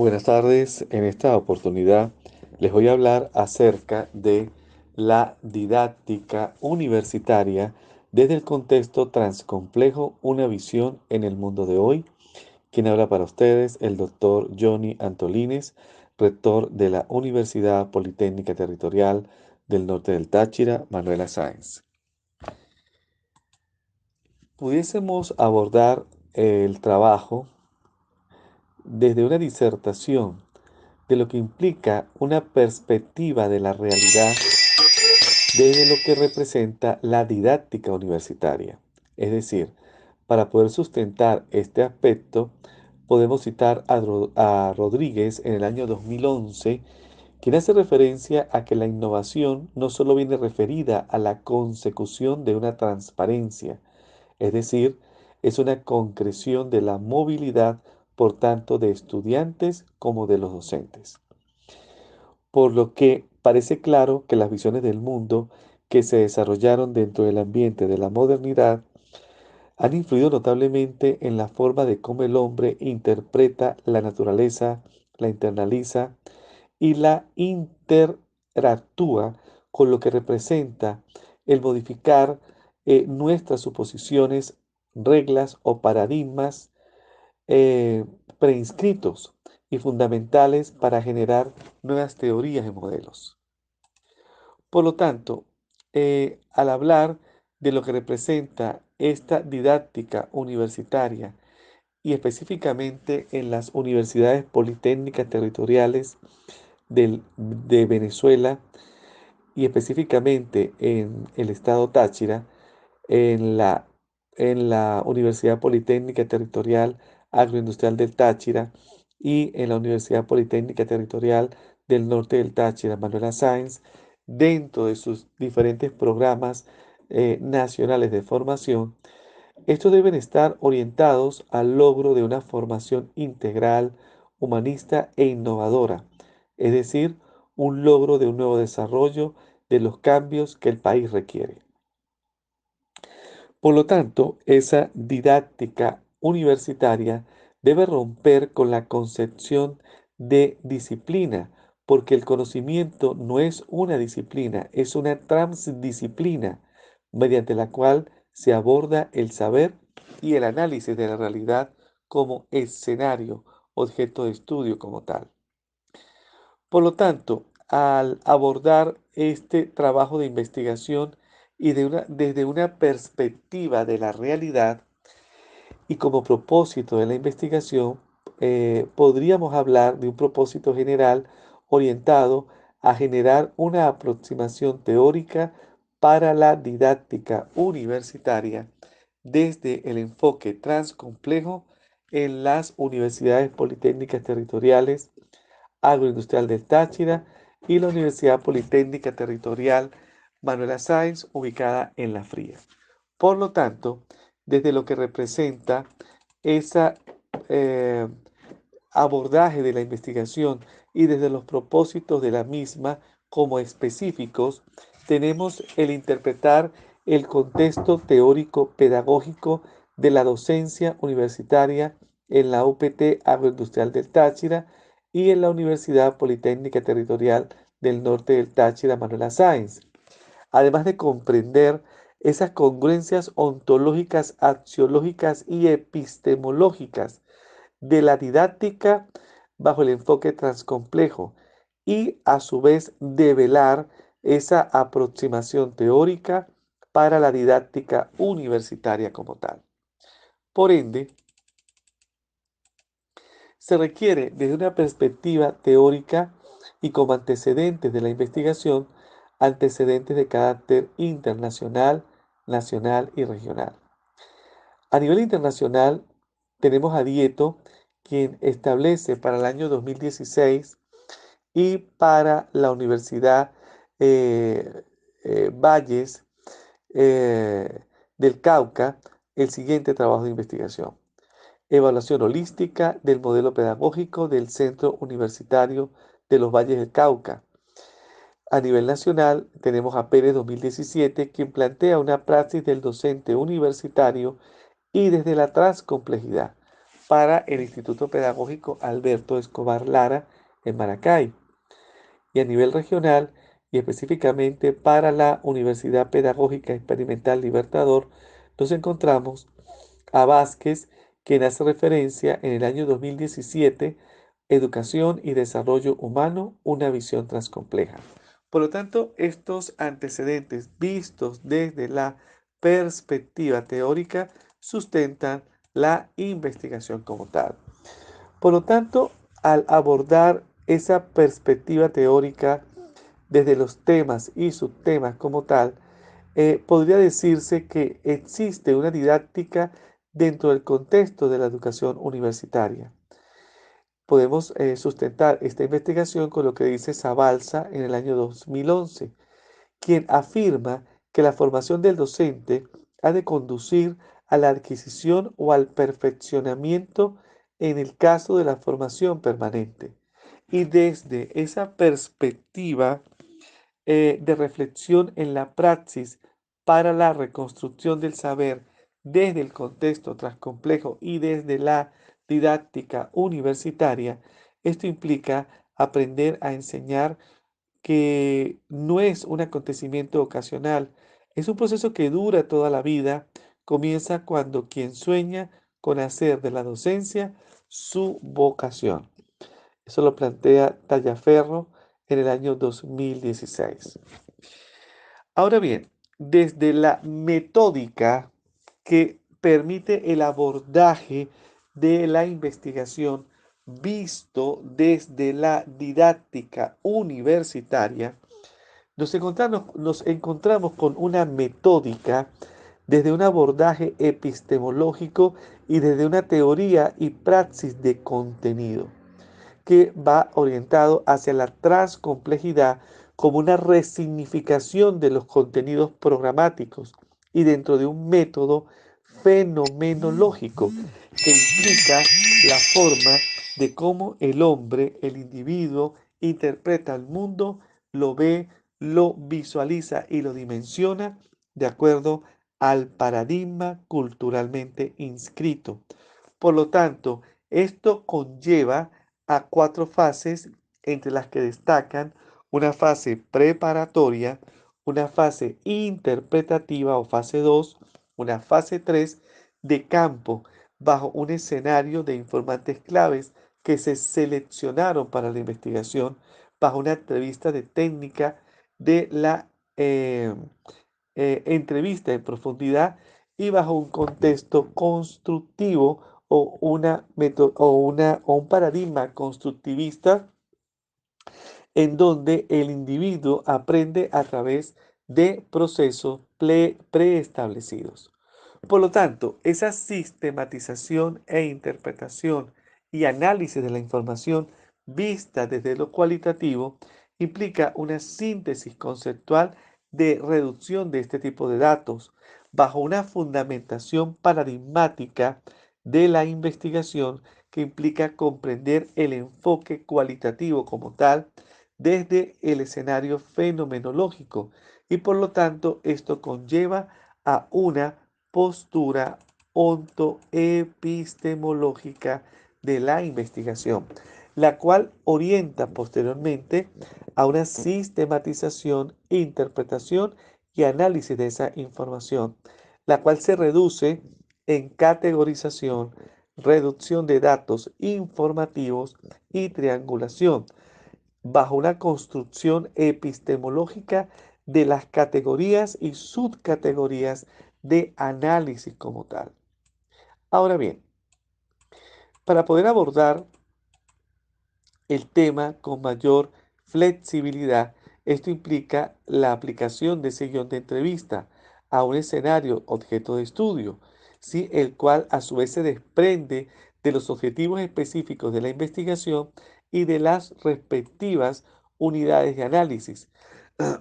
Buenas tardes. En esta oportunidad les voy a hablar acerca de la didáctica universitaria desde el contexto transcomplejo, una visión en el mundo de hoy. Quien habla para ustedes, el doctor Johnny Antolines, rector de la Universidad Politécnica Territorial del Norte del Táchira, Manuela Sáenz. Pudiésemos abordar el trabajo desde una disertación de lo que implica una perspectiva de la realidad desde lo que representa la didáctica universitaria. Es decir, para poder sustentar este aspecto, podemos citar a Rodríguez en el año 2011, quien hace referencia a que la innovación no solo viene referida a la consecución de una transparencia, es decir, es una concreción de la movilidad, por tanto, de estudiantes como de los docentes. Por lo que parece claro que las visiones del mundo que se desarrollaron dentro del ambiente de la modernidad han influido notablemente en la forma de cómo el hombre interpreta la naturaleza, la internaliza y la interactúa con lo que representa el modificar nuestras suposiciones, reglas o paradigmas eh, preinscritos y fundamentales para generar nuevas teorías y modelos. Por lo tanto, al hablar de lo que representa esta didáctica universitaria y específicamente en las universidades politécnicas territoriales de Venezuela y específicamente en el estado Táchira, en la, en la Universidad Politécnica Territorial Agroindustrial del Táchira y en la Universidad Politécnica Territorial del Norte del Táchira, Manuela Sáenz, dentro de sus diferentes programas nacionales de formación. Estos deben estar orientados al logro de una formación integral, humanista e innovadora, es decir, un logro de un nuevo desarrollo de los cambios que el país requiere. Por lo tanto, esa didáctica universitaria debe romper con la concepción de disciplina, porque el conocimiento no es una disciplina, es una transdisciplina mediante la cual se aborda el saber y el análisis de la realidad como escenario, objeto de estudio como tal. Por lo tanto, al abordar este trabajo de investigación y desde una perspectiva de la realidad y como propósito de la investigación, podríamos hablar de un propósito general orientado a generar una aproximación teórica para la didáctica universitaria desde el enfoque transcomplejo en las universidades politécnicas territoriales Agroindustrial del Táchira y la Universidad Politécnica Territorial Manuela Sáenz, ubicada en La Fría. Por lo tanto, desde lo que representa ese abordaje de la investigación y desde los propósitos de la misma como específicos, tenemos el interpretar el contexto teórico pedagógico de la docencia universitaria en la UPT Agroindustrial del Táchira y en la Universidad Politécnica Territorial del Norte del Táchira Manuela Sáenz, además de comprender esas congruencias ontológicas, axiológicas y epistemológicas de la didáctica bajo el enfoque transcomplejo y a su vez develar esa aproximación teórica para la didáctica universitaria como tal. Por ende, se requiere desde una perspectiva teórica y como antecedentes de la investigación, antecedentes de carácter internacional, nacional y regional. A nivel internacional, tenemos a Dieto, quien establece para el año 2016 y para la Universidad eh, Valles del Cauca el siguiente trabajo de investigación. Evaluación holística del modelo pedagógico del Centro Universitario de los Valles del Cauca. A nivel nacional, tenemos a Pérez 2017, quien plantea una praxis del docente universitario y desde la transcomplejidad. para el Instituto Pedagógico Alberto Escobar Lara en Maracay y a nivel regional y específicamente para la Universidad Pedagógica Experimental Libertador, nos encontramos a Vázquez, quien hace referencia en el año 2017, Educación y Desarrollo Humano, una visión transcompleja. Por lo tanto, estos antecedentes vistos desde la perspectiva teórica sustentan la investigación como tal. Por lo tanto, al abordar esa perspectiva teórica desde los temas y subtemas como tal, podría decirse que existe una didáctica dentro del contexto de la educación universitaria. Podemos sustentar esta investigación con lo que dice Zabalza en el año 2011, quien afirma que la formación del docente ha de conducir a la adquisición o al perfeccionamiento en el caso de la formación permanente. Y desde esa perspectiva de reflexión en la praxis para la reconstrucción del saber desde el contexto transcomplejo y desde la didáctica universitaria, esto implica aprender a enseñar que no es un acontecimiento ocasional, es un proceso que dura toda la vida, comienza cuando quien sueña con hacer de la docencia su vocación. Eso lo plantea Tallaferro en el año 2016. Ahora bien, desde la metódica que permite el abordaje de la investigación visto desde la didáctica universitaria, nos encontramos con una metódica desde un abordaje epistemológico y desde una teoría y praxis de contenido que va orientado hacia la transcomplejidad como una resignificación de los contenidos programáticos y dentro de un método fenomenológico que implica la forma de cómo el hombre, el individuo, interpreta el mundo, lo ve, lo visualiza y lo dimensiona de acuerdo al paradigma culturalmente inscrito. Por lo tanto, esto conlleva a cuatro fases entre las que destacan una fase preparatoria, una fase interpretativa o fase 2, una fase 3 de campo bajo un escenario de informantes claves que se seleccionaron para la investigación bajo una entrevista de técnica de la entrevista en profundidad y bajo un contexto constructivo o un paradigma constructivista en donde el individuo aprende a través de procesos preestablecidos. Por lo tanto, esa sistematización e interpretación y análisis de la información vista desde lo cualitativo implica una síntesis conceptual de reducción de este tipo de datos bajo una fundamentación paradigmática de la investigación que implica comprender el enfoque cualitativo como tal desde el escenario fenomenológico y por lo tanto esto conlleva a una postura ontoepistemológica de la investigación, la cual orienta posteriormente a una sistematización, interpretación y análisis de esa información, la cual se reduce en categorización, reducción de datos informativos y triangulación, bajo una construcción epistemológica de las categorías y subcategorías de análisis como tal. Ahora bien, para poder abordar el tema con mayor flexibilidad, esto implica la aplicación de ese guión de entrevista a un escenario objeto de estudio, ¿sí? El cual a su vez se desprende de los objetivos específicos de la investigación y de las respectivas unidades de análisis,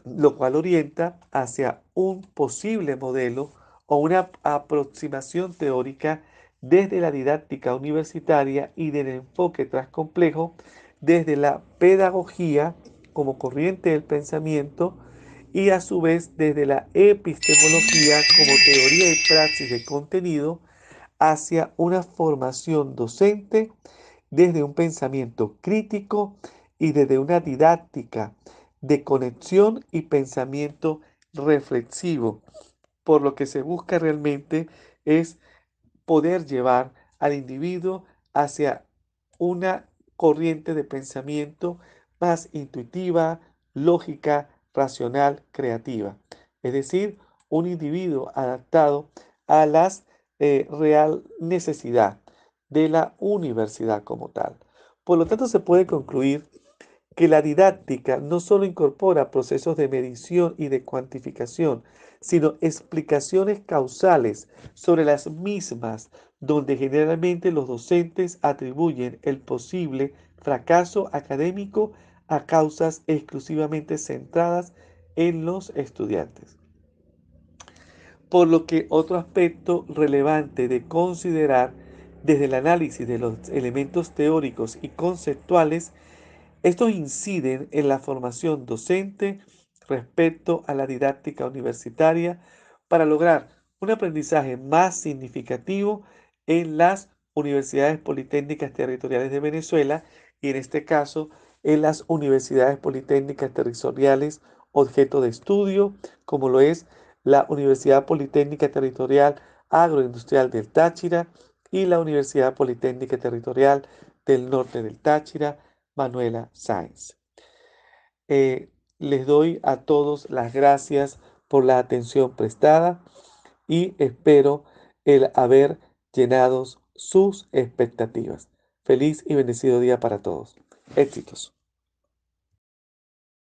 lo cual orienta hacia un posible modelo o una aproximación teórica desde la didáctica universitaria y del enfoque transcomplejo desde la pedagogía como corriente del pensamiento y a su vez desde la epistemología como teoría y praxis de contenido hacia una formación docente desde un pensamiento crítico y desde una didáctica de conexión y pensamiento reflexivo. Por lo que se busca realmente es poder llevar al individuo hacia una corriente de pensamiento más intuitiva, lógica, racional, creativa. Es decir, un individuo adaptado a las real necesidad de la universidad como tal. Por lo tanto, se puede concluir que la didáctica no solo incorpora procesos de medición y de cuantificación, sino explicaciones causales sobre las mismas, donde generalmente los docentes atribuyen el posible fracaso académico a causas exclusivamente centradas en los estudiantes. Por lo que otro aspecto relevante de considerar desde el análisis de los elementos teóricos y conceptuales, estos inciden en la formación docente respecto a la didáctica universitaria para lograr un aprendizaje más significativo en las universidades politécnicas territoriales de Venezuela y en este caso en las universidades politécnicas territoriales objeto de estudio, como lo es la Universidad Politécnica Territorial Agroindustrial del Táchira y la Universidad Politécnica Territorial del Norte del Táchira, Manuela Sáenz. Les doy a todos las gracias por la atención prestada y espero el haber llenado sus expectativas. Feliz y bendecido día para todos. Éxitos.